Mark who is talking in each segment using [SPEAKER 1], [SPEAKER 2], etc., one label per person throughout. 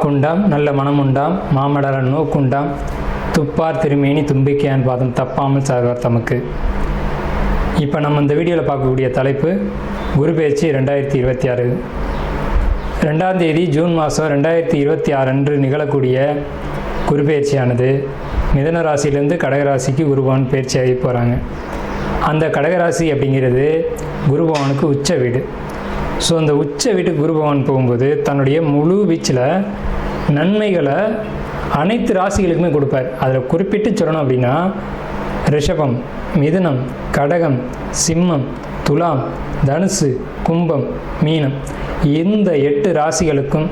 [SPEAKER 1] வாக்குண்டாம் நல்ல மனமுண்டாம் மாமலர நோக்குண்டாம் துப்பார் திருமேனி தும்பிக்கையான் பாதம் தப்பாமல் சார்வார் தமக்கு. இப்போ நம்ம இந்த வீடியோவில் பார்க்கக்கூடிய தலைப்பு குரு பெயர்ச்சி 2026. 2ஆம் தேதி ஜூன் மாதம் 2026 அன்று நிகழக்கூடிய குரு பெயர்ச்சியானது மிதுன ராசியிலேருந்து கடகராசிக்கு குருபவன் பெயர்ச்சியாகி போகிறாங்க. அந்த கடகராசி அப்படிங்கிறது குருபவனுக்கு உச்ச வீடு. ஸோ அந்த உச்ச வீட்டுக்கு குருபவன் போகும்போது தன்னுடைய முழு வீச்சில் நன்மைகளை அனைத்து ராசிகளுக்குமே கொடுப்பார். அதில் குறிப்பிட்டு சொல்லணும் அப்படின்னா ரிஷபம், மிதுனம், கடகம், சிம்மம், துலாம், தனுசு, கும்பம், மீனம் இந்த 8 ராசிகளுக்கும்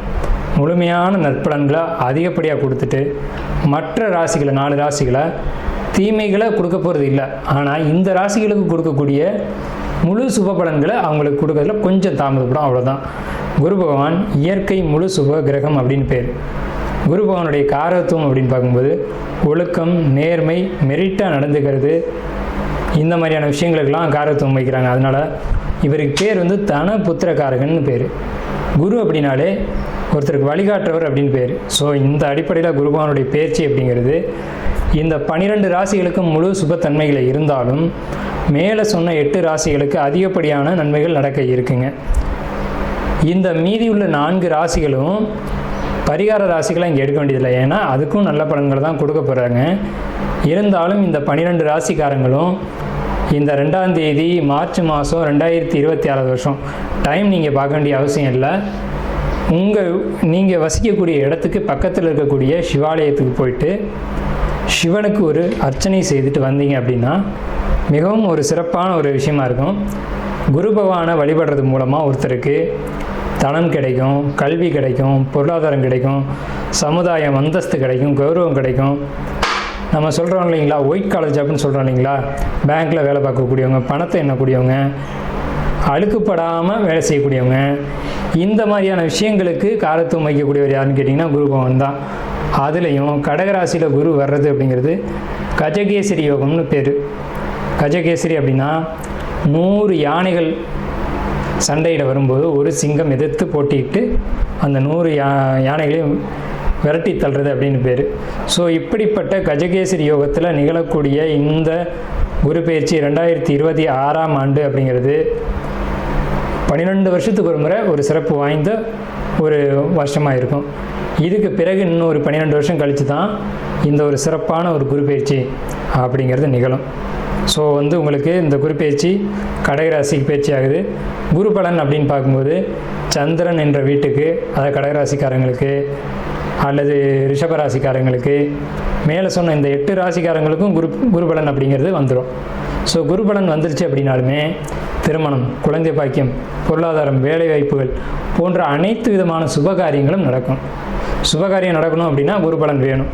[SPEAKER 1] முழுமையான நற்பலன்களை அதிகப்படியாக கொடுத்துட்டு மற்ற ராசிகளை 4 ராசிகளை தீமைகளை கொடுக்க போகிறது இல்லை. ஆனால் இந்த ராசிகளுக்கு கொடுக்கக்கூடிய முழு சுப பலன்களை அவங்களுக்கு கொடுக்கறதுல கொஞ்சம் தாமதப்படும், அவ்வளோதான். குரு பகவான் இயற்கை முழு சுப கிரகம் அப்படின்னு பேர். குரு பகவானுடைய காரகத்துவம் அப்படின்னு பார்க்கும்போது ஒழுக்கம், நேர்மை, மெரிட்டாக நடந்துக்கிறது, இந்த மாதிரியான விஷயங்களுக்கெல்லாம் காரகத்துவம் வைக்கிறாங்க. அதனால் இவருக்கு பேர் தன புத்திரகாரகன்னு பேர். குரு அப்படின்னாலே ஒருத்தருக்கு வழிகாட்டுறவர் அப்படின்னு பேர். ஸோ இந்த அடிப்படையில் குரு பகவானுடைய பேச்சு அப்படிங்கிறது இந்த 12 ராசிகளுக்கும் முழு சுபத்தன்மைகளை இருந்தாலும் மேலே சொன்ன 8 ராசிகளுக்கு அதிகப்படியான நன்மைகள் நடக்க இருக்குங்க. இந்த மீதி உள்ள 4 ராசிகளும் பரிகார ராசிகளை இங்கே எடுக்க வேண்டியதில்லை, ஏன்னா அதுக்கும் நல்ல பலன்களை தான் கொடுக்க போகிறாங்க. இருந்தாலும் இந்த 12 ராசிக்காரங்களும் இந்த 2ஆம் தேதி மார்ச் மாதம் 2026 வருஷம் டைம் நீங்கள் பார்க்க வேண்டிய அவசியம் இல்லை. நீங்கள் வசிக்கக்கூடிய இடத்துக்கு பக்கத்தில் இருக்கக்கூடிய சிவாலயத்துக்கு போயிட்டு சிவனுக்கு ஒரு அர்ச்சனை செய்துட்டு வந்தீங்க அப்படின்னா மிகவும் ஒரு சிறப்பான ஒரு விஷயமா இருக்கும். குரு பகவானை வழிபடுறது மூலமாக ஒருத்தருக்கு தனம் கிடைக்கும், கல்வி கிடைக்கும், பொருளாதாரம் கிடைக்கும், சமுதாயம் அந்தஸ்து கிடைக்கும், கௌரவம் கிடைக்கும். நம்ம சொல்கிறோம் இல்லைங்களா, ஒயிட் காலர் ஜாப்னு சொல்கிறோம் இல்லைங்களா, பேங்க்கில் வேலை பார்க்கக்கூடியவங்க, பணத்தை எண்ணக்கூடியவங்க, அழுக்குப்படாமல் வேலை செய்யக்கூடியவங்க, இந்த மாதிரியான விஷயங்களுக்கு காரத்துவம் வைக்கக்கூடியவர் யாருன்னு கேட்டிங்கன்னா குரு பகவான் தான். அதுலேயும் கடகராசியில் குரு வர்றது அப்படிங்கிறது கஜகேசரி யோகம்னு பேர். கஜகேசரி அப்படின்னா 100 யானைகள் சண்டையிட வரும்போது ஒரு சிங்கம் எதிர்த்து போட்டிட்டு அந்த 100 யானைகளையும் விரட்டி தள்ளுறது அப்படின்னு பேர். ஸோ இப்படிப்பட்ட கஜகேசரி யோகத்தில் நிகழக்கூடிய இந்த குரு பெயர்ச்சி 2026ஆம் ஆண்டு அப்படிங்கிறது 12 வருஷத்துக்கு ஒரு முறை ஒரு சிறப்பு வாய்ந்த ஒரு வருஷமாக இருக்கும். இதுக்கு பிறகு இன்னும் ஒரு 12 வருஷம் கழித்து தான் இந்த ஒரு சிறப்பான ஒரு குரு பெயர்ச்சி அப்படிங்கிறது நிகழும். ஸோ உங்களுக்கு இந்த குரு பெயர்ச்சி கடகராசிக்கு பயிற்சி ஆகுது. குரு பலன் அப்படின்னு பார்க்கும்போது சந்திரன் என்ற வீட்டுக்கு, அதாவது கடகராசிக்காரங்களுக்கு அல்லது ரிஷபராசிக்காரங்களுக்கு மேலே சொன்ன இந்த 8 ராசிக்காரங்களுக்கும் குரு பலன் அப்படிங்கிறது வந்துடும். ஸோ குரு பலன் வந்துருச்சு அப்படின்னாலுமே திருமணம், குழந்தை பாக்கியம், பொருளாதாரம், வேலை வாய்ப்புகள் போன்ற அனைத்து விதமான சுபகாரியங்களும் நடக்கும். சுபகாரியம் நடக்கணும் அப்படின்னா குரு பலன் வேணும்.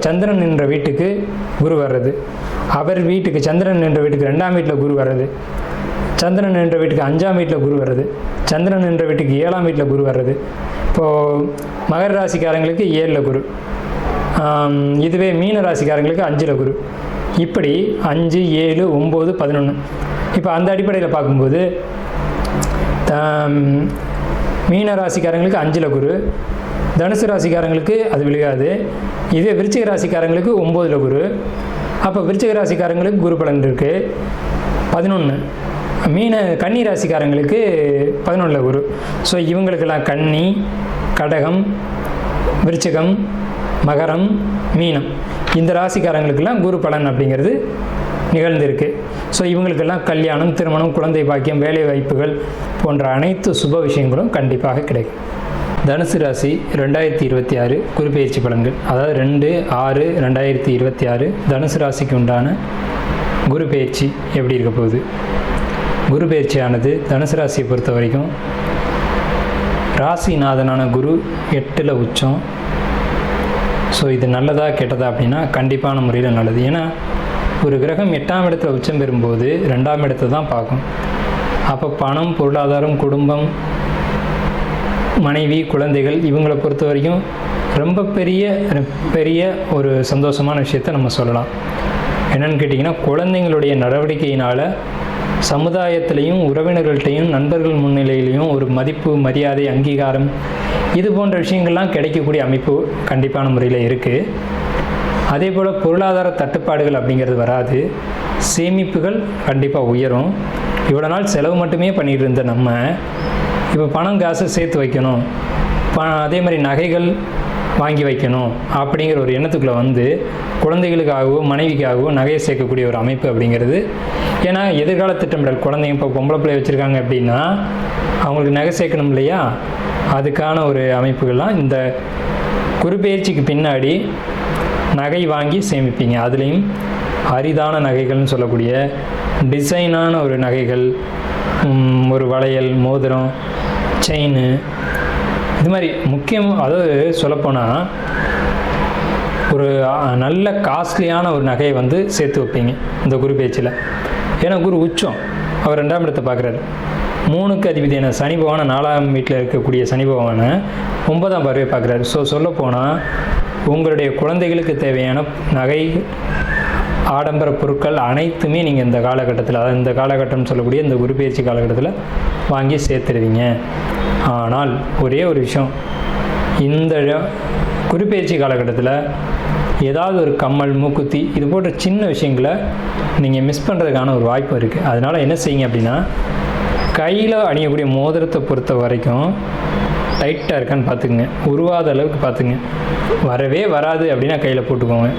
[SPEAKER 1] சந்திரன் என்ற வீட்டுக்கு குரு வர்றது, அவர் வீட்டுக்கு சந்திரன் என்ற வீட்டுக்கு 2ஆம் வீட்டில் குரு வர்றது, சந்திரன் என்ற வீட்டுக்கு 5ஆம் வீட்டில் குரு வர்றது, சந்திரன் என்ற வீட்டுக்கு 7ஆம் வீட்டில் குரு வர்றது. இப்போது மகர ராசிக்காரங்களுக்கு 7ல் குரு, இதுவே மீன ராசிக்காரங்களுக்கு 5ல் குரு, இப்படி 5, 7, 9, 11. இப்போ அந்த அடிப்படையில் பார்க்கும்போது மீன ராசிக்காரங்களுக்கு 5ல் குரு, தனுசு ராசிக்காரங்களுக்கு அது விழுகாது. இதே விருச்சிக ராசிக்காரங்களுக்கு 9ல் குரு. அப்போ விருச்சிக ராசிக்காரங்களுக்கு குரு பலன் இருக்குது 11. கன்னி ராசிக்காரங்களுக்கு 11ல் குரு. ஸோ இவங்களுக்கெல்லாம் கன்னி, கடகம், விருச்சிகம், மகரம், மீனம் இந்த ராசிக்காரங்களுக்கெல்லாம் குரு பலன் அப்படிங்கிறது நிகழ்ந்திருக்கு. ஸோ இவங்களுக்கெல்லாம் கல்யாணம், திருமணம், குழந்தை பாக்கியம், வேலை வாய்ப்புகள் போன்ற அனைத்து சுப விஷயங்களும் கண்டிப்பாக கிடைக்கும். தனுசு ராசி 2026 குரு பெயர்ச்சி பலன்கள், அதாவது 2/6/2026 தனுசு ராசிக்கு உண்டான குரு பெயர்ச்சி எப்படி இருக்க போகுது? குரு பெயர்ச்சியானது தனுசு ராசியை பொறுத்த வரைக்கும் ராசிநாதனான குரு 8ல் உச்சம். ஸோ இது நல்லதா கெட்டதா அப்படின்னா கண்டிப்பான முறையில் நல்லது. ஏன்னா ஒரு கிரகம் 8ஆம் இடத்துல உச்சம் பெறும்போது 2ஆம் இடத்தை தான் பார்க்கும். அப்போ பணம், பொருளாதாரம், குடும்பம், மனைவி, குழந்தைகள் இவங்களை பொறுத்த வரைக்கும் ரொம்ப பெரிய ஒரு சந்தோஷமான விஷயத்தை நம்ம சொல்லலாம். என்னென்னு கேட்டிங்கன்னா குழந்தைங்களுடைய நடவடிக்கையினால் சமுதாயத்திலையும் உறவினர்கள்ட்டையும் நண்பர்கள் முன்னிலையிலையும் ஒரு மதிப்பு, மரியாதை, அங்கீகாரம் இது போன்ற விஷயங்கள்லாம் கிடைக்கக்கூடிய அமைப்பு கண்டிப்பான முறையில் இருக்குது. அதே போல் பொருளாதார தட்டுப்பாடுகள் அப்படிங்கிறது வராது. சேமிப்புகள் கண்டிப்பாக உயரும். இவ்வளோ நாள் செலவு மட்டுமே பண்ணிகிட்டு இருந்த நம்ம இப்போ பணம் காசு சேர்த்து வைக்கணும், அதே மாதிரி நகைகள் வாங்கி வைக்கணும் அப்படிங்கிற ஒரு எண்ணத்துக்குள்ளே வந்து குழந்தைகளுக்காகவோ மனைவிக்காகவோ நகையை சேர்க்கக்கூடிய ஒரு அமைப்பு அப்படிங்கிறது. ஏன்னா எதிர்கால திட்டமிடல், குழந்தைங்க இப்போ பொம்பளை பிள்ளை வச்சுருக்காங்க அப்படின்னா அவங்களுக்கு நகை சேர்க்கணும் இல்லையா, அதுக்கான ஒரு அமைப்புகள்லாம் இந்த குரு பெயர்ச்சிக்கு பின்னாடி நகை வாங்கி சேமிப்பீங்க. அதுலேயும் அரிதான நகைகள்னு சொல்லக்கூடிய டிசைனான ஒரு நகைகள், ஒரு வளையல், மோதிரம், செயின், இது மாதிரி முக்கியம். அதாவது சொல்லப்போனால் ஒரு நல்ல காஸ்ட்லியான ஒரு நகையை வந்து சேர்த்து வைப்பீங்க இந்த குரு பேச்சில். ஏன்னா குரு உச்சம், அவர் 2ஆம் இடத்தை பார்க்குறாரு. 3க்கு அதிபதியான சனி பகவானை 4ஆம் வீட்டில் இருக்கக்கூடிய சனி பகவானை 9ஆம் பார்வையை பார்க்குறாரு. ஸோ சொல்லப்போனால் உங்களுடைய குழந்தைகளுக்கு தேவையான நகை, ஆடம்பர பொருட்கள் அனைத்துமே நீங்கள் இந்த காலகட்டத்தில், அதாவது இந்த காலகட்டம்னு சொல்லக்கூடிய இந்த குரு பெயர்ச்சி காலகட்டத்தில் வாங்கி சேர்த்துருவீங்க. ஆனால் ஒரே ஒரு விஷயம், இந்த குரு பெயர்ச்சி காலகட்டத்தில் ஏதாவது ஒரு கம்மல், மூக்குத்தி இது போன்ற சின்ன விஷயங்களை நீங்கள் மிஸ் பண்ணுறதுக்கான ஒரு வாய்ப்பு இருக்குது. அதனால் என்ன செய்யுங்க அப்படின்னா, கையில் அணியக்கூடிய மோதிரத்தை பொறுத்த வரைக்கும் டைட்டாக இருக்கான்னு பார்த்துக்குங்க, உருவாத அளவுக்கு பார்த்துங்க. வரவே வராது அப்படின்னா கையில் போட்டுக்கோங்க,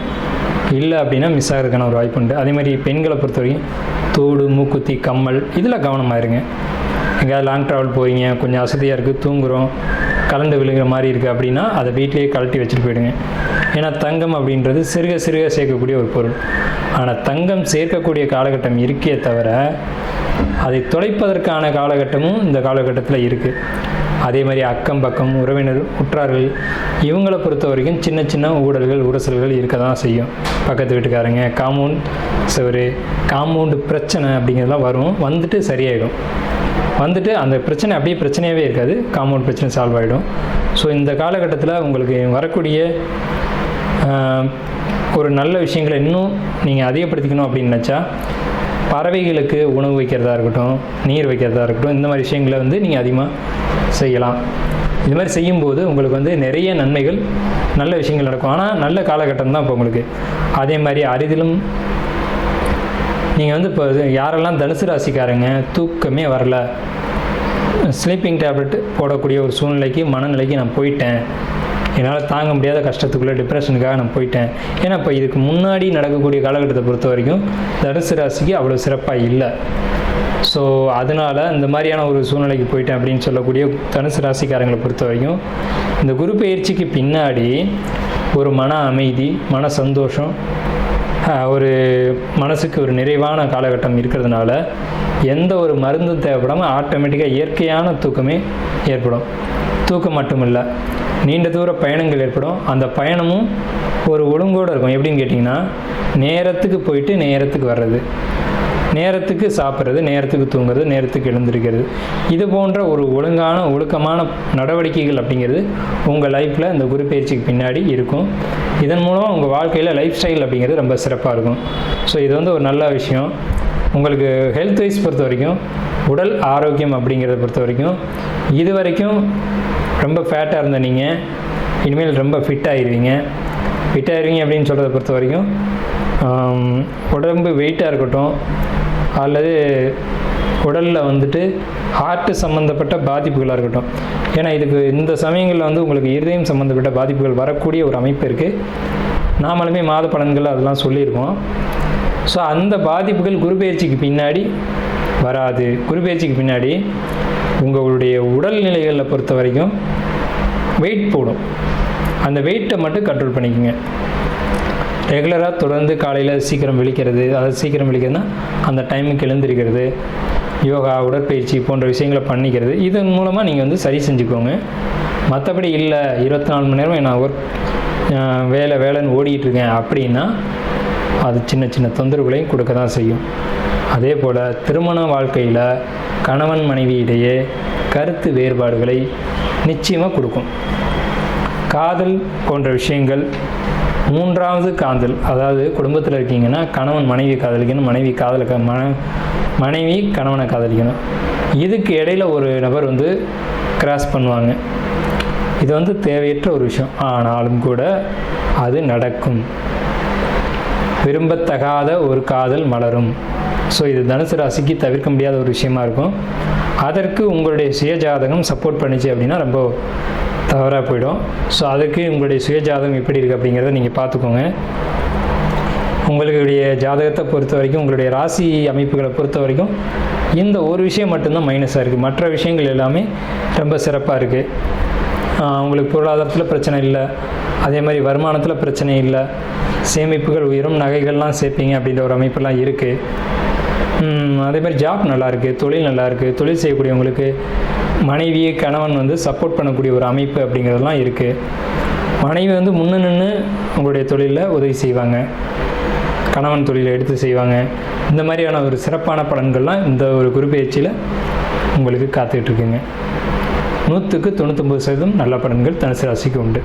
[SPEAKER 1] இல்லை அப்படின்னா மிஸ் ஆகிறதுக்கான ஒரு வாய்ப்பு உண்டு. அதே மாதிரி பெண்களை பொறுத்த வரைக்கும் தோடு, மூக்குத்தி, கம்மல் இதில் கவனமாக இருங்க. எங்கேயாவது லாங் ட்ராவல் போகிறீங்க, கொஞ்சம் அசதியாக இருக்குது, தூங்குகிறோம், கலண்டு விழுகிற மாதிரி இருக்குது அப்படின்னா அதை வீட்டிலேயே கழட்டி வச்சுட்டு போயிடுங்க. ஏன்னா தங்கம் அப்படின்றது சிறுக சிறுக சேர்க்கக்கூடிய ஒரு பொருள். ஆனால் தங்கம் சேர்க்கக்கூடிய காலகட்டம் இருக்கே தவிர அதை தொலைப்பதற்கான காலகட்டமும் இந்த காலகட்டத்தில் இருக்குது. அதே மாதிரி அக்கம் பக்கம் உறவினர், உற்றார்கள் இவங்களை பொறுத்த வரைக்கும் சின்ன சின்ன ஊழல்கள், உரசல்கள் இருக்க தான் செய்யும். பக்கத்து வீட்டுக்காரங்க, காம்பவுண்ட் சுவர், காம்பவுண்டு பிரச்சனை அப்படிங்கிறதுலாம் வரும். வந்துட்டு சரியாயிடும். வந்துட்டு அந்த பிரச்சனை அப்படியே பிரச்சனையாகவே இருக்காது, காம்பவுண்ட் பிரச்சனை சால்வ் ஆகிடும். ஸோ இந்த காலகட்டத்தில் உங்களுக்கு வரக்கூடிய ஒரு நல்ல விஷயங்களை இன்னும் நீங்கள் அதிகப்படுத்திக்கணும் அப்படின்னு நினச்சா, பறவைகளுக்கு உணவு வைக்கிறதா இருக்கட்டும், நீர் வைக்கிறதா இருக்கட்டும், இந்த மாதிரி விஷயங்களை வந்து நீங்கள் அதிகமாக செய்யலாம். இது மாதிரி செய்யும்போது உங்களுக்கு வந்து நிறைய நன்மைகள், நல்ல விஷயங்கள் நடக்கும். ஆனால் நல்ல காலகட்டம் தான் இப்போ உங்களுக்கு. அதே மாதிரி அரிதிலும் நீங்கள் வந்து இப்போ யாரெல்லாம் தனுசு ராசிக்காரங்க தூக்கமே வரல, ஸ்லீப்பிங் டேப்லெட் போடக்கூடிய ஒரு சூழ்நிலைக்கு, மனநிலைக்கு நான் போயிட்டேன், என்னால் தாங்க முடியாத கஷ்டத்துக்குள்ளே டிப்ரெஷனுக்காக நான் போயிட்டேன். ஏன்னா இப்போ இதுக்கு முன்னாடி நடக்கக்கூடிய காலகட்டத்தை பொறுத்த வரைக்கும் தனுசு ராசிக்கு அவ்வளோ சிறப்பாக இல்லை. ஸோ அதனால் இந்த மாதிரியான ஒரு சூழ்நிலைக்கு போயிட்டேன் அப்படின்னு சொல்லக்கூடிய தனுசு ராசிக்காரங்களை பொறுத்த வரைக்கும் இந்த குரு பெயர்ச்சிக்கு பின்னாடி ஒரு மன அமைதி, மன சந்தோஷம், ஒரு மனசுக்கு ஒரு நிறைவான காலகட்டம் இருக்கிறதுனால எந்த ஒரு மருந்தும் தேவைப்படாமல் ஆட்டோமேட்டிக்காக இயற்கையான தூக்கமே ஏற்படும். தூக்கம் மட்டும் இல்லை, நீண்ட தூர பயணங்கள் ஏற்படும். அந்த பயணமும் ஒரு ஒழுங்கோடு இருக்கும். எப்படின்னு கேட்டிங்கன்னா, நேரத்துக்கு போயிட்டு நேரத்துக்கு வர்றது, நேரத்துக்கு சாப்பிட்றது, நேரத்துக்கு தூங்குறது, நேரத்துக்கு எழுந்திருக்கிறது, இது போன்ற ஒரு ஒழுக்கமான நடவடிக்கைகள் அப்படிங்கிறது உங்கள் லைஃப்பில் இந்த குரு பயிற்சிக்கு பின்னாடி இருக்கும். இதன் மூலம் உங்கள் வாழ்க்கையில் லைஃப் ஸ்டைல் அப்படிங்கிறது ரொம்ப சிறப்பாக இருக்கும். ஸோ இது வந்து ஒரு நல்ல விஷயம். உங்களுக்கு ஹெல்த் வைஸ் பொறுத்த வரைக்கும், உடல் ஆரோக்கியம் அப்படிங்கிறத பொறுத்த வரைக்கும், இது வரைக்கும் ரொம்ப ஃபேட்டாக இருந்த நீங்கள் இனிமேல் ரொம்ப ஃபிட் ஆகிடுவீங்க அப்படின்னு சொல்கிறத பொறுத்த வரைக்கும் உடம்பு வெயிட்டாக இருக்கட்டும், அல்லது உடலில் வந்துட்டு ஹார்ட்டு சம்மந்தப்பட்ட பாதிப்புகளாக இருக்கட்டும். ஏன்னா இதுக்கு இந்த சமயங்களில் வந்து உங்களுக்கு இருதயம் சம்மந்தப்பட்ட பாதிப்புகள் வரக்கூடிய ஒரு அமைப்பு இருக்குது. நாமளுமே மாத பலன்கள் அதெல்லாம் சொல்லியிருக்கோம். ஸோ அந்த பாதிப்புகள் குரு பெயர்ச்சிக்கு பின்னாடி வராது. குரு பெயர்ச்சிக்கு பின்னாடி உங்களுடைய உடல்நிலைகளை பொறுத்த வரைக்கும் வெயிட் போடும். அந்த வெயிட்டை மட்டும் கண்ட்ரோல் பண்ணிக்கோங்க. ரெகுலராக தொடர்ந்து காலையில் சீக்கிரம் விழிக்கிறது, அதாவது சீக்கிரம் விழிக்கிறதுனா அந்த டைமுக்கு எழுந்திருக்கிறது, யோகா, உடற்பயிற்சி போன்ற விஷயங்களை பண்ணிக்கிறது, இதன் மூலமாக நீங்கள் வந்து சரி செஞ்சுக்கோங்க. மற்றபடி இல்லை 24 மணி நேரம் நான் வேலைன்னு ஓடிட்டுருக்கேன் அப்படின்னா அது சின்ன சின்ன தொந்தரவுகளையும் கொடுக்க தான் செய்யும். அதே போல் திருமண வாழ்க்கையில் கணவன் மனைவி இடையே கருத்து வேறுபாடுகளை நிச்சயமாக கொடுக்கும். காதல் போன்ற விஷயங்கள், மூன்றாவது காதல், அதாவது குடும்பத்தில் இருக்கீங்கன்னா கணவன் மனைவி காதலிக்கணும், மனைவி மனைவி கணவனை காதலிக்கணும். இதுக்கு இடையில் ஒரு நபர் வந்து கிராஸ் பண்ணுவாங்க. இது வந்து தேவையற்ற ஒரு விஷயம், ஆனாலும் கூட அது நடக்கும். விரும்பத்தகாத ஒரு காதல் மலரும். ஸோ இது தனுசு ராசிக்கு தவிர்க்க முடியாத ஒரு விஷயமா இருக்கும். அதற்கு உங்களுடைய சுயஜாதகம் சப்போர்ட் பண்ணிச்சு அப்படின்னா ரொம்ப தவறாக போயிடும். ஸோ அதுக்கு உங்களுடைய சுயஜாதகம் எப்படி இருக்குது அப்படிங்கிறத நீங்கள் பார்த்துக்கோங்க. உங்களுடைய ஜாதகத்தை பொறுத்த வரைக்கும், உங்களுடைய ராசி அமைப்புகளை பொறுத்த வரைக்கும் இந்த ஒரு விஷயம் மட்டும்தான் மைனஸாக இருக்குது. மற்ற விஷயங்கள் எல்லாமே ரொம்ப சிறப்பாக இருக்குது. உங்களுக்கு பொருளாதாரத்தில் பிரச்சனை இல்லை, அதே மாதிரி வருமானத்தில் பிரச்சனை இல்லை, சேமிப்புகள் உயரும், நகைகள்லாம் சேர்ப்பீங்க அப்படின்ற ஒரு அமைப்பெல்லாம் இருக்குது. அதே மாதிரி ஜாப் நல்லாயிருக்கு, தொழில் நல்லாயிருக்கு, தொழில் செய்யக்கூடியவங்களுக்கு மனைவியை கணவன் வந்து சப்போர்ட் பண்ணக்கூடிய ஒரு அமைப்பு அப்படிங்கிறதெல்லாம் இருக்குது. மனைவி வந்து முன்ன நின்று உங்களுடைய தொழிலில் உதவி செய்வாங்க, கணவன் தொழிலை எடுத்து செய்வாங்க. இந்த மாதிரியான ஒரு சிறப்பான பலன்கள்லாம் இந்த ஒரு குரு பயிற்சியில் உங்களுக்கு காத்துட்ருக்குங்க. 100க்கு 99% நல்ல பலன்கள் தனுசு ராசிக்கு உண்டு.